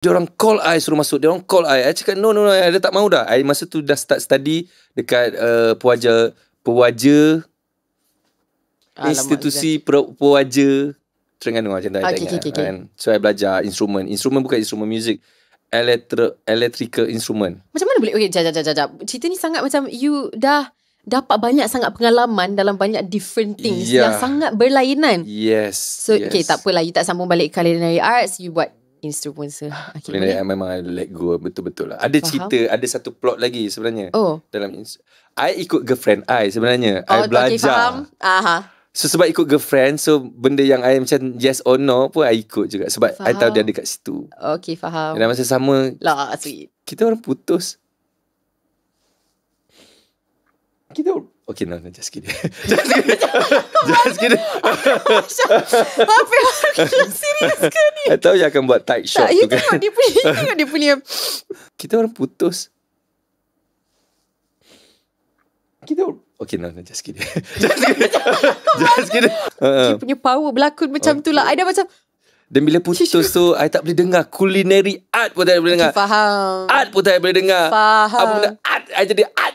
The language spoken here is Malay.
Dia orang call I suruh masuk. Dia orang call I cakap no, I dah tak mahu dah. I masa tu dah start study dekat pewaja institusi pewaja Terengganu macam tu. Okay. So I belajar instrumen bukan instrumen muzik, electrical instrument. Macam mana boleh? Okay, jap. Cerita ni sangat macam you dah dapat banyak sangat pengalaman dalam banyak different things yang sangat berlainan. So okay, tak apalah, you tak sambung balik culinary arts, you buat instrumen culinary arts memang I let go betul-betul lah. Ada cerita, ada satu plot lagi sebenarnya. Dalam I ikut girlfriend I sebenarnya. I belajar. Okay, faham. So sebab ikut girlfriend, so benda yang I macam yes or no pun I ikut juga. Sebab I tahu dia ada kat situ. Okay, faham. Dan masa sama sweet. Kita orang putus. Okay, no, just kidding. Just kidding. Apa yang serius ke ni? I tahu yang akan buat tight shot tu kan. Tengok dia punya Kita orang putus. Okay, no, just kidding. Just kidding. Dia punya power berlakon macam tu lah. I dah macam. Dan bila putus tu, I tak boleh dengar. Culinary art pun tak boleh dengar. Faham. Art pun tak boleh dengar. Faham. Apa benda art, I jadi art